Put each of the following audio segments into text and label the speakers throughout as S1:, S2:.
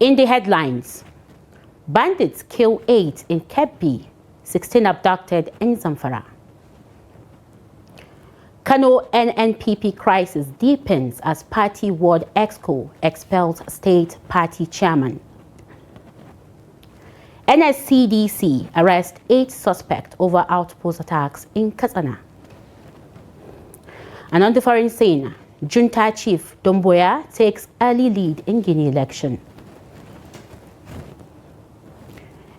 S1: In the headlines, bandits kill 8 in Kebbi, 16 abducted in Zamfara. Kano NNPP crisis deepens as party ward exco expels state party chairman. NSCDC arrests 8 suspects over outpost attacks in Katsina. And on the foreign scene, junta chief Domboya takes early lead in Guinea election.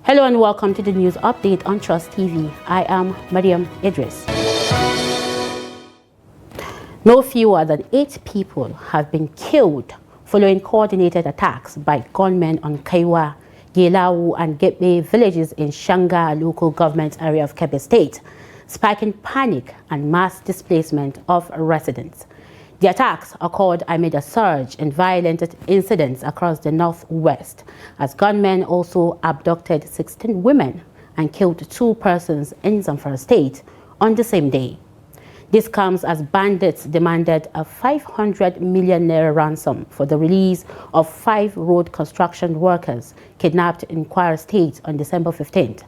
S1: Hello and welcome to the news update on Trust TV. I am Mariam Idris. No fewer than 8 people have been killed following coordinated attacks by gunmen on Kaiwa, Gelawu and Gebe villages in Shanga local government area of Kebbi State, sparking panic and mass displacement of residents. The attacks occurred amid a surge in violent incidents across the northwest, as gunmen also abducted 16 women and killed 2 persons in Zamfara State on the same day. This comes as bandits demanded a 500 million naira ransom for the release of 5 road construction workers kidnapped in Kwara State on December 15th.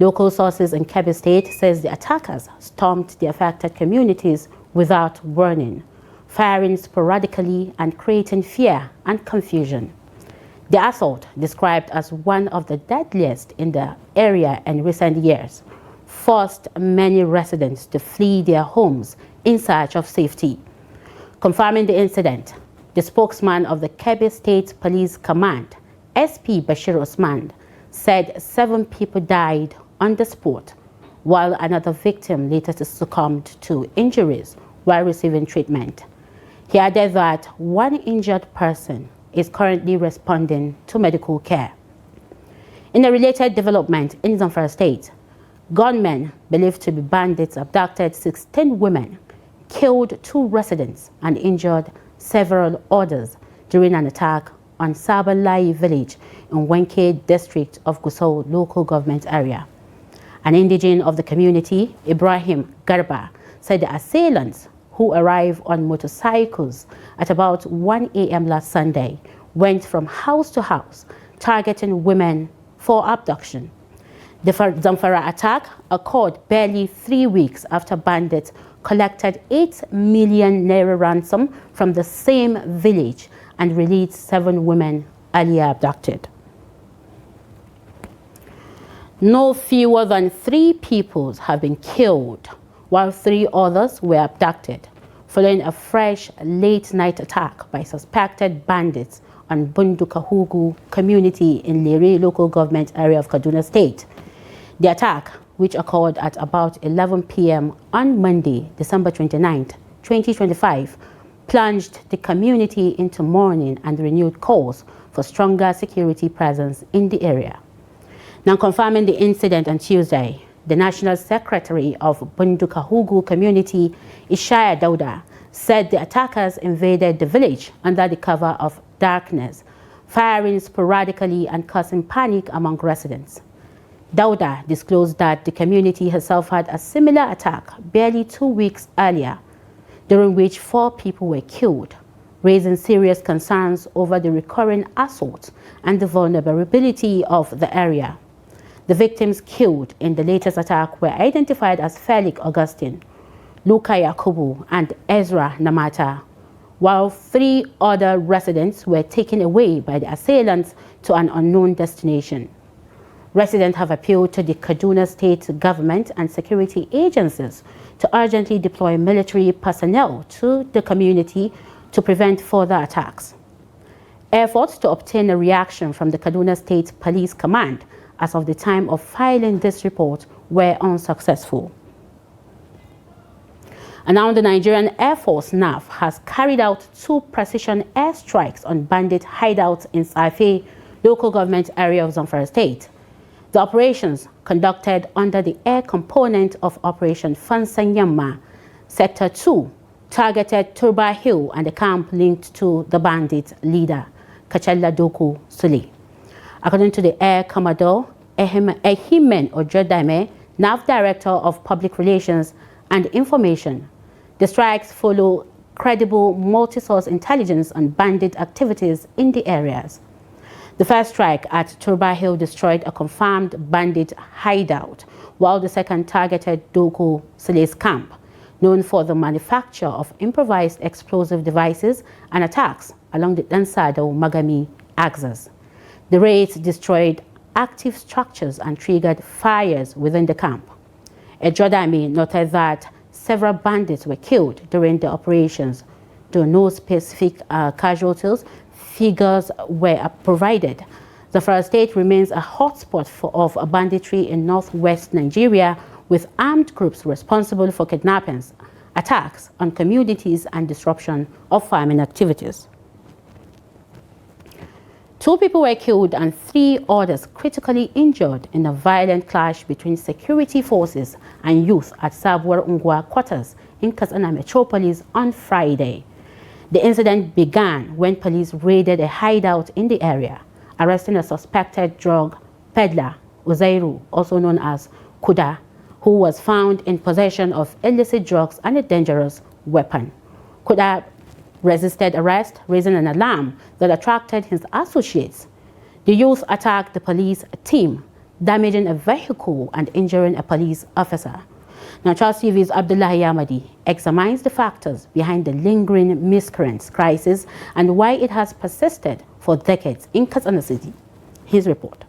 S1: Local sources in Kebbi State says the attackers stormed the affected communities without warning, firing sporadically and creating fear and confusion. The assault, described as one of the deadliest in the area in recent years, forced many residents to flee their homes in search of safety. Confirming the incident, the spokesman of the Kebbi State Police Command, SP Bashir Osman, said 7 people died on the spot, while another victim later succumbed to injuries while receiving treatment. He added that 1 injured person is currently responding to medical care. In a related development in Zamfara State, gunmen believed to be bandits abducted 16 women, killed 2 residents and injured several others during an attack on Sabalai village in Wenke district of Gusau local government area. An indigene of the community, Ibrahim Garba, said the assailants, who arrived on motorcycles at about 1 a.m. last Sunday, went from house to house, targeting women for abduction. The Zamfara attack occurred barely 3 weeks after bandits collected 8 million naira ransom from the same village and released 7 women earlier abducted. No fewer than 3 people have been killed, while 3 others were abducted, following a fresh late-night attack by suspected bandits on Bundukahugu community in Lere local government area of Kaduna State. The attack, which occurred at about 11 p.m. on Monday, December 29, 2025, plunged the community into mourning and renewed calls for stronger security presence in the area. Now, confirming the incident on Tuesday, the National Secretary of Bundukahugu Community, Ishaya Dauda, said the attackers invaded the village under the cover of darkness, firing sporadically and causing panic among residents. Dauda disclosed that the community has suffered a similar attack barely 2 weeks earlier, during which 4 people were killed, raising serious concerns over the recurring assaults and the vulnerability of the area. The victims killed in the latest attack were identified as Felix Augustine, Luka Yakubu, and Ezra Namata, while 3 other residents were taken away by the assailants to an unknown destination. Residents have appealed to the Kaduna state government and security agencies to urgently deploy military personnel to the community to prevent further attacks. Efforts to obtain a reaction from the Kaduna State Police Command as of the time of filing this report were unsuccessful. And now the Nigerian Air Force NAF has carried out 2 precision airstrikes on bandit hideouts in Safe local government area of Zamfara State. The operations, conducted under the air component of Operation Fansanyama, Sector 2, targeted Turba Hill and the camp linked to the bandit leader, Kachella Doku Suli. According to the Air Commodore, Ehimen Ojodame, NAV Director of Public Relations and Information, the strikes follow credible multi-source intelligence on bandit activities in the areas. The first strike at Turba Hill destroyed a confirmed bandit hideout, while the second targeted Doko Sile's camp, known for the manufacture of improvised explosive devices and attacks along the Dansado-Magami axis. The raids destroyed active structures and triggered fires within the camp. Ejodame noted that several bandits were killed during the operations, though no specific casualties figures were provided. Zamfara state remains a hotspot of banditry in northwest Nigeria, with armed groups responsible for kidnappings, attacks on communities, and disruption of farming activities. 2 people were killed and 3 others critically injured in a violent clash between security forces and youth at Sabuwar Ungwa quarters in Katsina metropolis on Friday. The incident began when police raided a hideout in the area, arresting a suspected drug peddler, Uzairu, also known as Kuda, who was found in possession of illicit drugs and a dangerous weapon. Kuda resisted arrest, raising an alarm that attracted his associates. The youth attacked the police team, damaging a vehicle and injuring a police officer. Now, Charles TV's Abdullahi Yamadi examines the factors behind the lingering miscreants crisis and why it has persisted for decades in Katsina City. His report.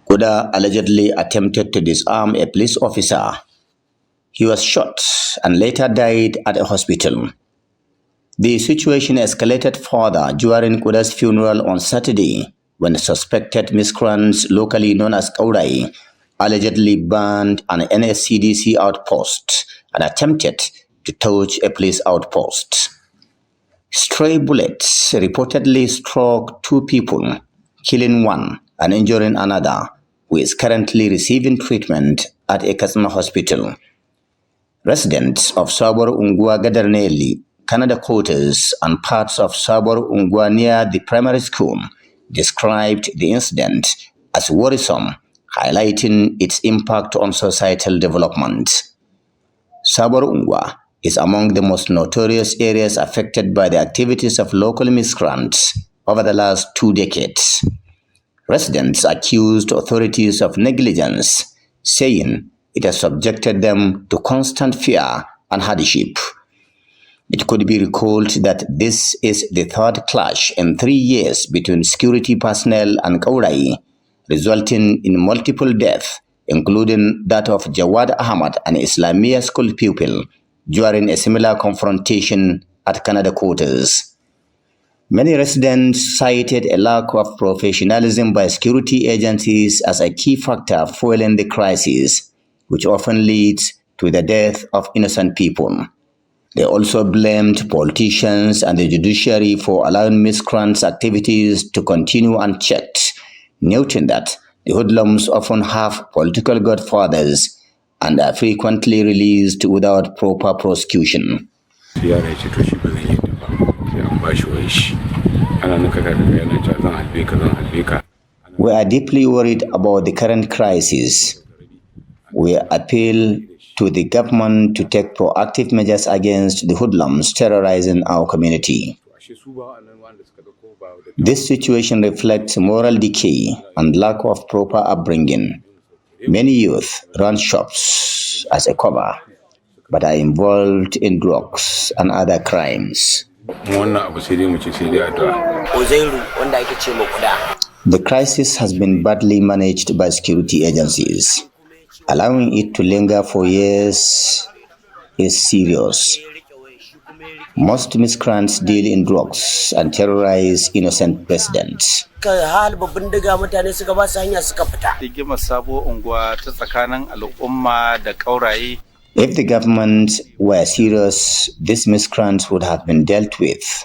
S2: Kuda allegedly attempted to disarm a police officer. He was shot and later died at a hospital. The situation escalated further during Kuda's funeral on Saturday, when suspected miscreants locally known as Kaurai allegedly burned an NSCDC outpost and attempted to torch a police outpost. Stray bullets reportedly struck 2 people, killing 1 and injuring another, who is currently receiving treatment at a Katsina hospital. Residents of Sabor Ungwa Gadarneli, Canada quarters, and parts of Sabor Ungwa near the primary school described the incident as worrisome, highlighting its impact on societal development. Sabor Ungwa is among the most notorious areas affected by the activities of local miscreants over the last 2 decades. Residents accused authorities of negligence, saying it has subjected them to constant fear and hardship. It could be recalled that this is the 3rd clash in 3 years between security personnel and Kaurai, resulting in multiple deaths, including that of Jawad Ahmad, an Islamia school pupil, during a similar confrontation at Canada quarters. Many residents cited a lack of professionalism by security agencies as a key factor fueling the crisis, which often leads to the death of innocent people. They also blamed politicians and the judiciary for allowing miscreants' activities to continue unchecked, noting that the hoodlums often have political godfathers and are frequently released without proper prosecution. We are deeply worried about the current crisis. We appeal to the government to take proactive measures against the hoodlums terrorizing our community. This situation reflects moral decay and lack of proper upbringing. Many youth run shops as a cover, but are involved in drugs and other crimes. The crisis has been badly managed by security agencies. Allowing it to linger for years is serious. Most miscreants deal in drugs and terrorize innocent residents. If the government were serious, these miscreants would have been dealt with.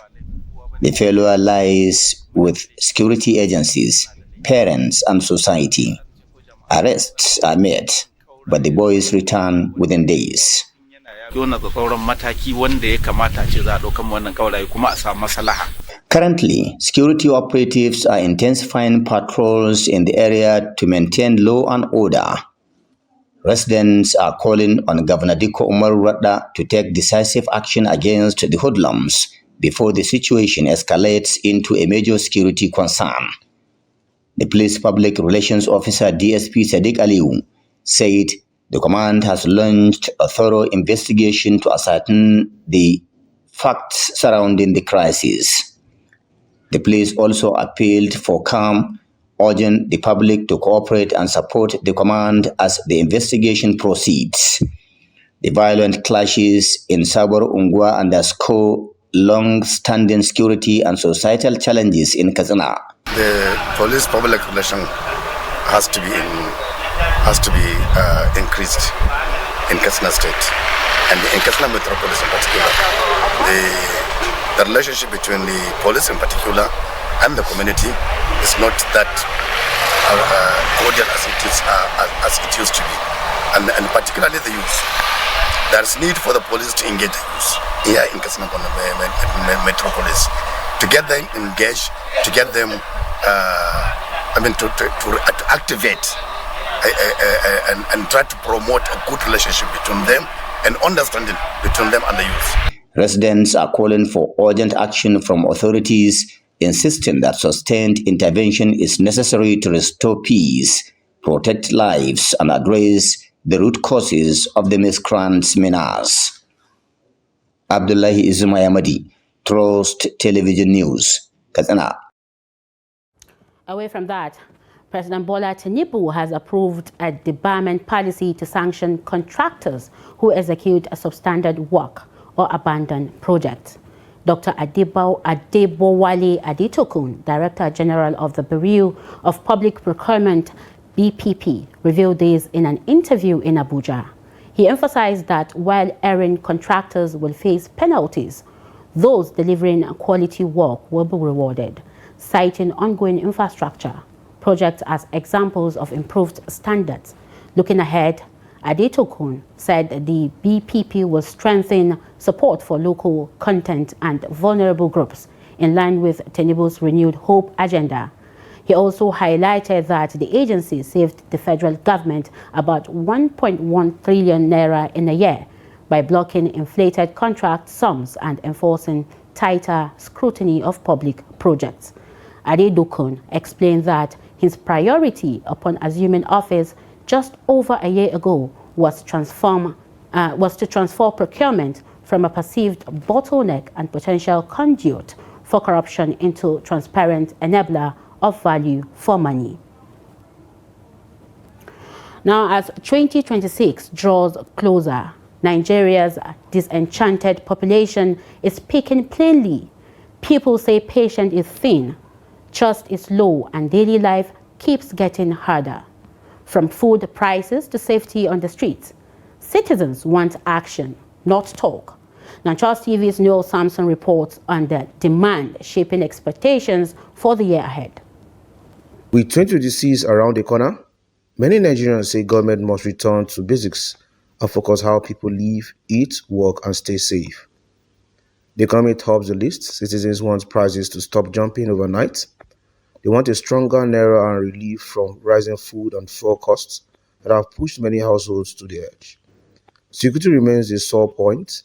S2: The failure lies with security agencies, parents, and society. Arrests are made, but the boys return within days. Currently, security operatives are intensifying patrols in the area to maintain law and order. Residents are calling on Governor Diko Umar Radda to take decisive action against the hoodlums before the situation escalates into a major security concern. The police public relations officer DSP Sadiq Aliu said the command has launched a thorough investigation to ascertain the facts surrounding the crisis. The police also appealed for calm, urging the public to cooperate and support the command as the investigation proceeds. The violent clashes in Sabor Ungwa underscore long-standing security and societal challenges in Katsina.
S3: The police public relation has to be increased in Katsina State, and in Katsina Metropolis in particular. The relationship between the police in particular and the community is not that cordial as it used to be, and particularly the youth. There's need for the police to engage the youth here in Katsina Metropolis, to get them engaged, to get them, to activate and try to promote a good relationship between them and understanding between them and the youth.
S2: Residents are calling for urgent action from authorities, insisting that sustained intervention is necessary to restore peace, protect lives, and address the root causes of the miscreants' menace. Abdullahi Izumayamadi, Trust Television News, Katsina.
S1: Away from that, President Bola Tinubu has approved a debarment policy to sanction contractors who execute a substandard work or abandon projects. Dr. Adebowale Adetokun, Director General of the Bureau of Public Procurement, BPP, revealed this in an interview in Abuja. He emphasized that while erring contractors will face penalties, those delivering quality work will be rewarded, citing ongoing infrastructure projects as examples of improved standards. Looking ahead, Adetokun said the BPP will strengthen support for local content and vulnerable groups in line with Tinubu's renewed hope agenda. He also highlighted that the agency saved the federal government about 1.1 trillion naira in a year by blocking inflated contract sums and enforcing tighter scrutiny of public projects. Adetokun explained that his priority upon assuming office just over a year ago was to transform procurement from a perceived bottleneck and potential conduit for corruption into transparent enabler of value for money. Now, as 2026 draws closer, Nigeria's disenchanted population is speaking plainly. People say patience is thin, trust is low, and daily life keeps getting harder. From food prices to safety on the streets, citizens want action, not talk. Now, Trust TV's Noel Samson reports on the demand shaping expectations for the year ahead.
S4: With 2026 around the corner, many Nigerians say government must return to basics and focus how people live, eat, work, and stay safe. The economy tops the list. Citizens want prices to stop jumping overnight. They want a stronger naira and relief from rising food and fuel costs that have pushed many households to the edge. Security remains a sore point.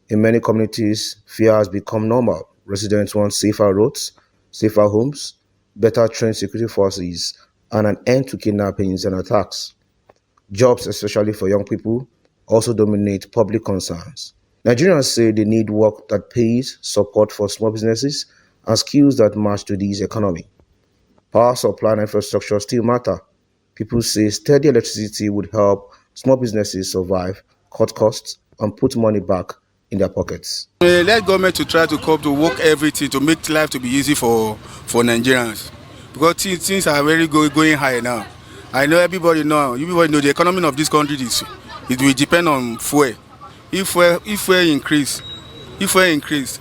S4: In many communities, fear has become normal. Residents want safer roads, safer homes, better trained security forces, and an end to kidnappings and attacks. Jobs, especially for young people, also dominate public concerns. Nigerians say they need work that pays, support for small businesses, and skills that match today's economy. Power supply and infrastructure still matter. People say steady electricity would help small businesses survive, cut costs, and put money back in their pockets.
S5: Let government to try to cope to work everything to make life to be easy for Nigerians, because things are very going high now. I know everybody know the economy of this country it will depend on fuel. If fuel increase,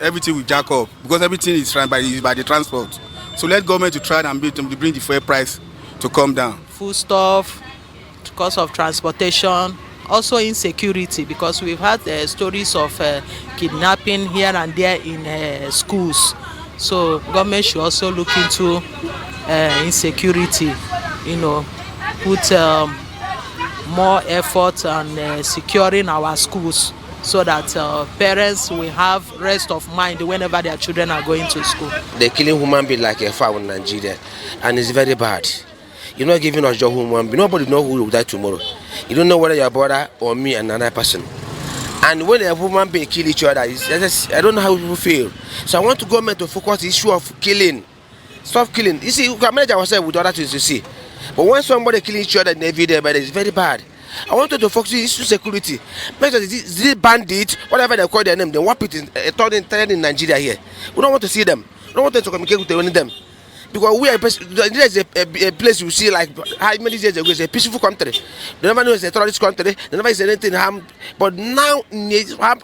S5: everything will jack up because everything is run by the transport. So let government to try and bring the fuel price to come down.
S6: Food stuff, cost of transportation, also insecurity, because we've had stories of kidnapping here and there in schools. So government should also look into insecurity, put more effort on securing our schools so that parents will have rest of mind whenever their children are going to school.
S7: They're killing human being like a fowl in Nigeria, and it's very bad. You're not giving us your human being. Nobody knows who will die tomorrow. You don't know whether your brother or me and another person. And when a human being kill each other, I don't know how people feel. So I want the government to focus on the issue of killing. Stop killing. You see, we can manage ourselves with other things, you see. But when somebody kill each other every day, it's very bad. I wanted to focus on issue security. Make sure this bandit, whatever they call their name, they whap it in Nigeria here. We don't want to see them. We don't want them to communicate with any of them. Because Nigeria is a place you see like how many years ago, it's a peaceful country. They never know it's a terrorist country. They never say anything harm. But now, from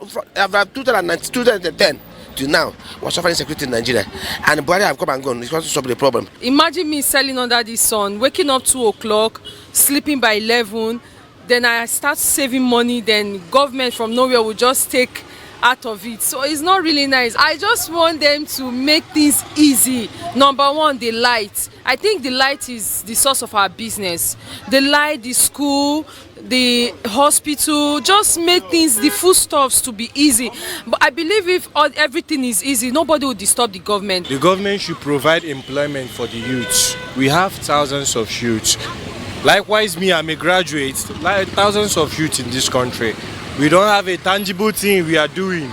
S7: 2010 to now, we're suffering security in Nigeria. And Buhari have come and gone. It's going to solve the problem.
S8: Imagine me selling under the sun, waking up 2 o'clock, sleeping by 11. Then I start saving money. Then government from nowhere will just take out of it. So it's not really nice. I just want them to make things easy. Number one, the light. I think the light is the source of our business. The light, the school, the hospital, just make things, the foodstuffs to be easy. But I believe if everything is easy, nobody will disturb the government.
S9: The government should provide employment for the youths. We have thousands of youths. Likewise, me, I'm a graduate, like thousands of youths in this country. We don't have a tangible thing we are doing.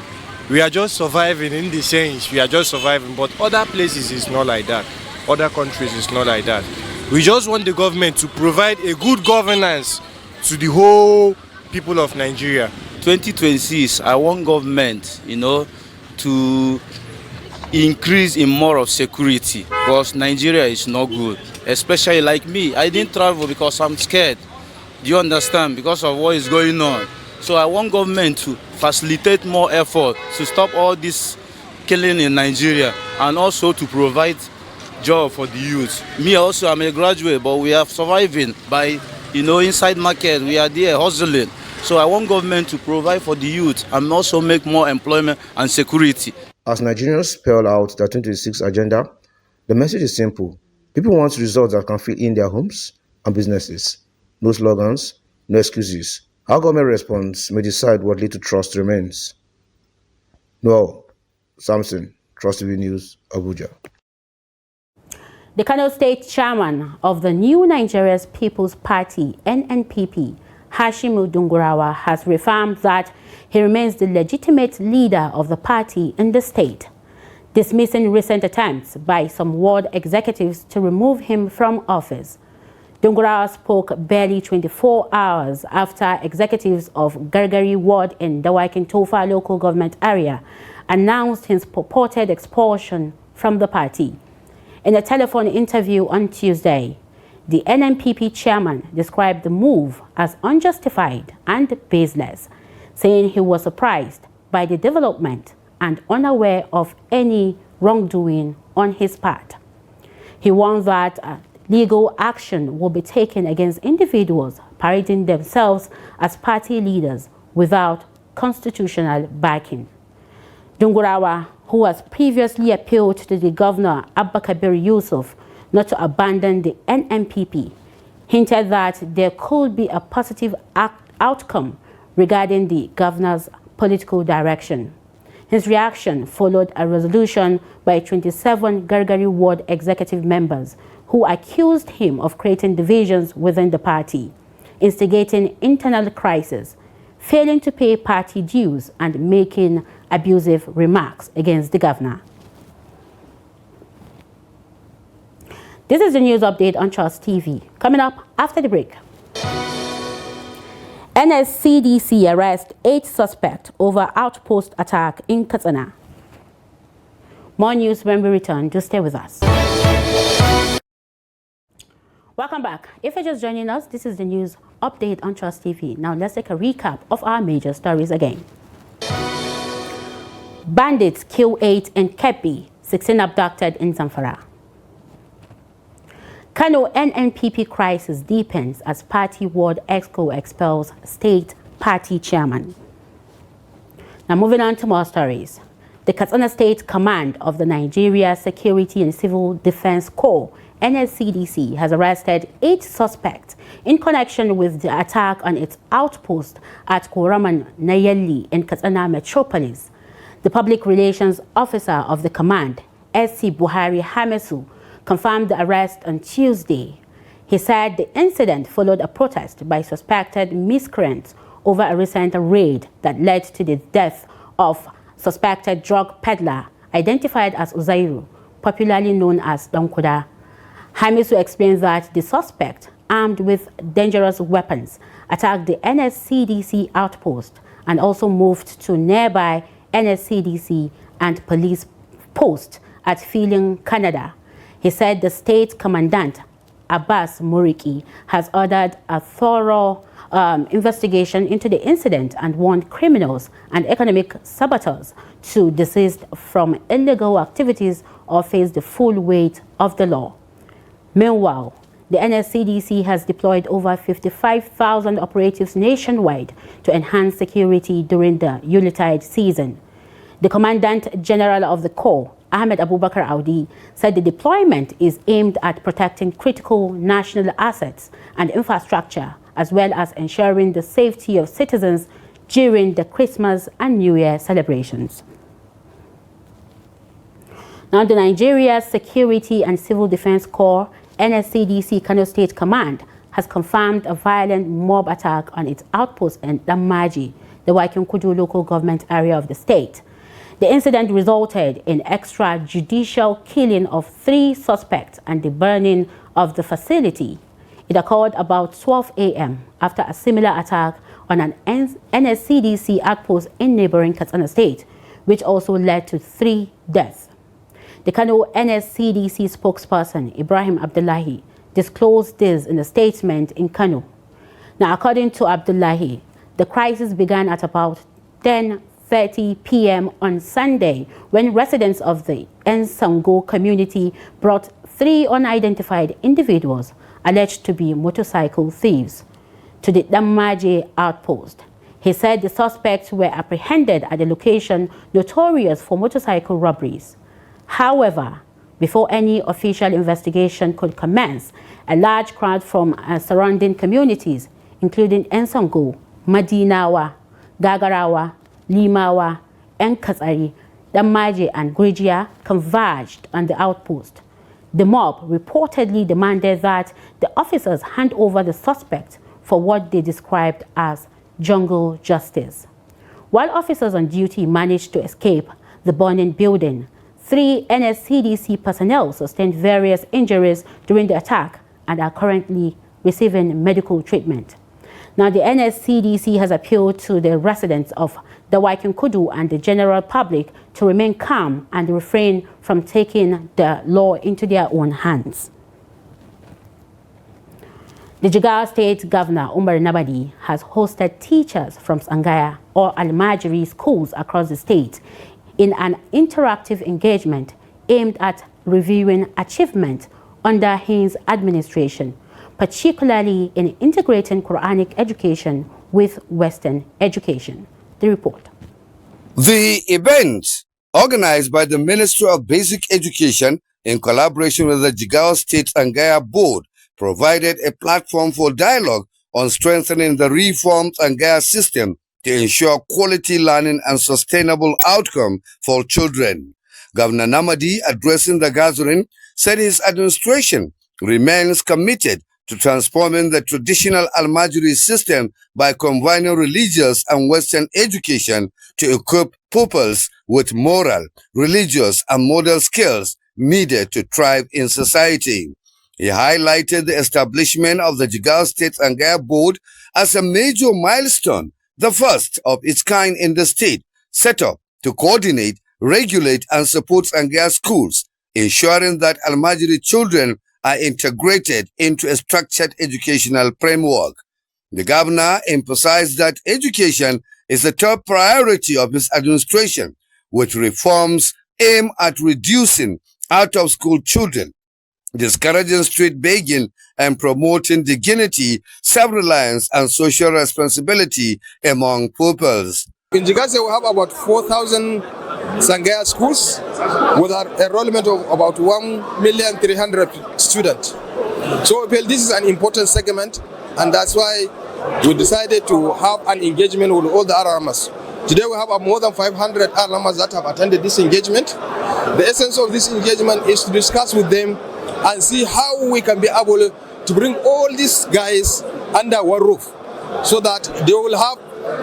S9: We are just surviving in the sense, we are just surviving. But other places it's not like that. Other countries it's not like that. We just want the government to provide a good governance to the whole people of Nigeria.
S10: 2026, I want government, to increase in more of security because Nigeria is not good. Especially like me, I didn't travel because I'm scared. Do you understand? Because of what is going on. So I want government to facilitate more effort to stop all this killing in Nigeria and also to provide job for the youth. Me also, I'm a graduate, but we are surviving by, inside market. We are there hustling. So I want government to provide for the youth and also make more employment and security.
S4: As Nigerians spell out their 2026 agenda, the message is simple. People want results that can fit in their homes and businesses. No slogans, no excuses. How government response may decide what little trust remains. Noel Samson, Trust TV News, Abuja.
S1: The Kano State Chairman of the New Nigeria's People's Party, NNPP, Hashimu Dungurawa, has reaffirmed that he remains the legitimate leader of the party in the state, dismissing recent attempts by some ward executives to remove him from office. Dungurawa spoke barely 24 hours after executives of Gargari Ward in Dawakin Tofa local government area announced his purported expulsion from the party. In a telephone interview on Tuesday, the NNPP chairman described the move as unjustified and baseless, saying he was surprised by the development and unaware of any wrongdoing on his part. He warned that legal action will be taken against individuals parading themselves as party leaders without constitutional backing. Dungurawa, who has previously appealed to the governor, Abba Kabir Yusuf, not to abandon the NNPP, hinted that there could be a positive outcome regarding the governor's political direction. His reaction followed a resolution by 27 Gargari Ward executive members who accused him of creating divisions within the party, instigating internal crisis, failing to pay party dues, and making abusive remarks against the governor. This is the news update on Trust TV. Coming up after the break. NSCDC arrests 8 suspects over outpost attack in Katsina. More news when we return. Do stay with us. Welcome back. If you're just joining us, this is the news update on Trust TV. Now let's take a recap of our major stories again. Bandits kill 8 in Kebbi, 16 abducted in Zamfara. Kano NNPP crisis deepens as party ward exco expels state party chairman. Now moving on to more stories. The Katsina State Command of the Nigeria Security and Civil Defense Corps, NSCDC has arrested 8 suspects in connection with the attack on its outpost at Koraman Nayeli in Katsina metropolis. The public relations officer of the command, SC Buhari Hamisu, confirmed the arrest on Tuesday. He said the incident followed a protest by suspected miscreants over a recent raid that led to the death of suspected drug peddler identified as Uzairu, popularly known as Donkuda. Hamisu explains that the suspect, armed with dangerous weapons, attacked the NSCDC outpost and also moved to nearby NSCDC and police post at Feeling, Canada. He said the state commandant, Abbas Muriki, has ordered a thorough investigation into the incident and warned criminals and economic saboteurs to desist from illegal activities or face the full weight of the law. Meanwhile, the NSCDC has deployed over 55,000 operatives nationwide to enhance security during the Yuletide season. The Commandant General of the Corps, Ahmed Abubakar Audi, said the deployment is aimed at protecting critical national assets and infrastructure, as well as ensuring the safety of citizens during the Christmas and New Year celebrations. Now, the Nigeria Security and Civil Defense Corps, NSCDC Kano State Command, has confirmed a violent mob attack on its outpost in Damaji, the Wakinkudu local government area of the state. The incident resulted in extrajudicial killing of 3 suspects and the burning of the facility. It occurred about 12 a.m. after a similar attack on an NSCDC outpost in neighboring Katsina State, which also led to 3 deaths. The Kano NSCDC spokesperson, Ibrahim Abdullahi, disclosed this in a statement in Kano. Now, according to Abdullahi, the crisis began at about 10:30 p.m. on Sunday when residents of the Nsango community brought 3 unidentified individuals alleged to be motorcycle thieves to the Damaji outpost. He said the suspects were apprehended at a location notorious for motorcycle robberies. However, before any official investigation could commence, a large crowd from surrounding communities, including Nsango, Madinawa, Gagarawa, Limawa, Nkatsari, Damaji, and Grijia, converged on the outpost. The mob reportedly demanded that the officers hand over the suspect for what they described as jungle justice. While officers on duty managed to escape the burning building, 3 NSCDC personnel sustained various injuries during the attack and are currently receiving medical treatment. Now, the NSCDC has appealed to the residents of the Wakinkudu and the general public to remain calm and refrain from taking the law into their own hands. The Jigawa State Governor, Umar Nabadi, has hosted teachers from Sangaya or Almajiri schools across the state in an interactive engagement aimed at reviewing achievement under his administration, particularly in integrating Quranic education with Western education. The report.
S11: The event, organized by the Ministry of Basic Education in collaboration with the Jigawa State Sangaya Board, provided a platform for dialogue on strengthening the reformed Sangaya system to ensure quality learning and sustainable outcome for children. Governor Namadi, addressing the gathering, said his administration remains committed to transforming the traditional Almajiri system by combining religious and Western education to equip pupils with moral, religious, and moral skills needed to thrive in society. He highlighted the establishment of the Jigawa State Sangaya Board as a major milestone, the first of its kind in the state, set up to coordinate, regulate, and support Sangaya schools, ensuring that Almajiri children are integrated into a structured educational framework. The governor emphasized that education is the top priority of his administration, with reforms aimed at reducing out-of-school children, discouraging street begging, and promoting dignity, self-reliance, and social responsibility among pupils.
S12: In Jigawa, we have about 4,000 Sangaya schools with an enrollment of about 1,300,000 students. So well, this is an important segment, and that's why we decided to have an engagement with all the RMs. Today we have more than 500 RMs that have attended this engagement. The essence of this engagement is to discuss with them and see how we can be able to bring all these guys under one roof, so that they will have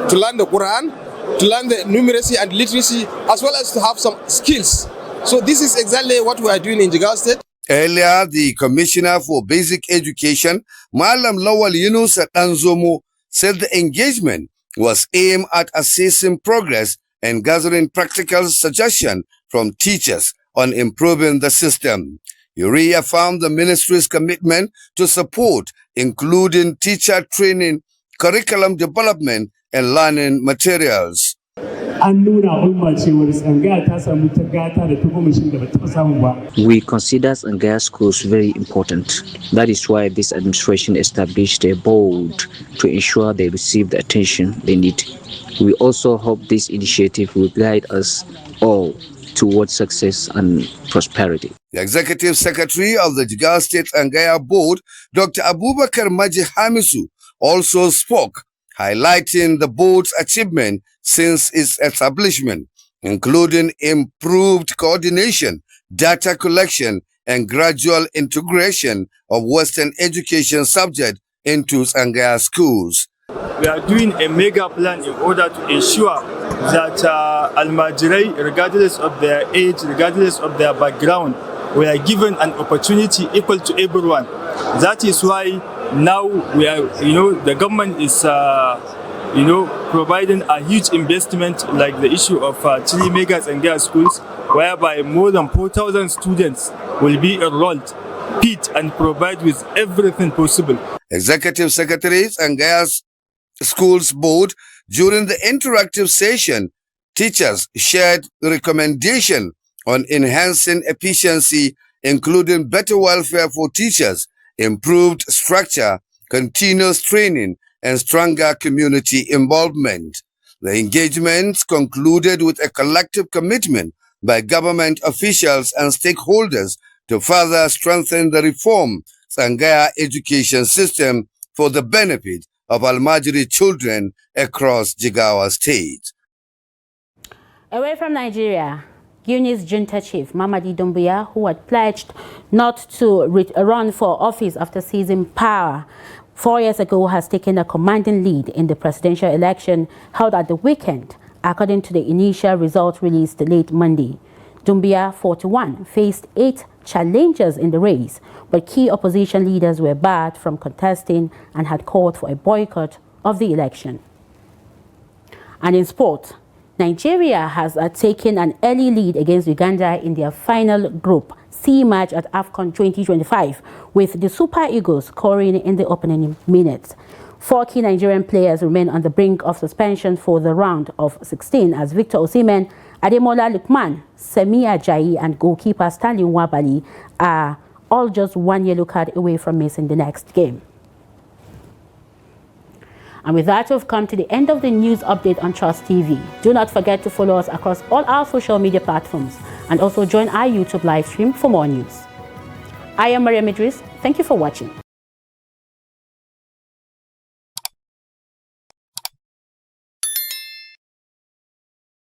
S12: to learn the Quran, to learn the numeracy and literacy, as well as to have some skills. So this is exactly what we are doing in Jigawa State.
S11: Earlier, the Commissioner for Basic Education, Malam Lawal Yunus at Anzomo, said the engagement was aimed at assessing progress and gathering practical suggestions from teachers on improving the system. He reaffirmed the ministry's commitment to support, including teacher training, curriculum development, and learning materials.
S13: We consider Sangaya schools very important. That is why this administration established a board to ensure they receive the attention they need. We also hope this initiative will guide us all towards success and prosperity.
S11: The Executive Secretary of the Jigawa State Sangaya Board, Dr. Abubakar Maji Hamisu, also spoke, highlighting the board's achievement since its establishment, including improved coordination, data collection, and gradual integration of Western education subjects into Sangaya schools.
S14: We are doing a mega plan in order to ensure that Almajirai, regardless of their age, regardless of their background, we are given an opportunity equal to everyone. That is why now we are, the government is, providing a huge investment, like the issue of 3 mega Sangaya schools, whereby more than 4,000 students will be enrolled, paid, and provided with everything possible.
S11: Executive Secretary Sangaya's Schools Board, during the interactive session, teachers shared recommendation on enhancing efficiency, including better welfare for teachers, improved structure, continuous training, and stronger community involvement. The engagement concluded with a collective commitment by government officials and stakeholders to further strengthen the reform Sangaya education system for the benefit of Almajiri children across Jigawa State.
S1: Away from Nigeria, Guinea's junta chief, Mamadi Doumbouya, who had pledged not to run for office after seizing power 4 years ago, has taken a commanding lead in the presidential election held at the weekend, according to the initial results released late Monday. Doumbouya, 41, faced 8 challengers in the race, but key opposition leaders were barred from contesting and had called for a boycott of the election. And in sport, Nigeria has taken an early lead against Uganda in their final Group C match at AFCON 2025, with the Super Eagles scoring in the opening minutes. 4 key Nigerian players remain on the brink of suspension for the round of 16 as Victor Osimhen, Ademola Lookman, Semi Ajayi, and goalkeeper Stanley Nwabali are all just 1 yellow card away from missing the next game. And with that, we've come to the end of the news update on Trust TV. Do not forget to follow us across all our social media platforms and also join our YouTube live stream for more news. I am Maria Idris. Thank you for watching.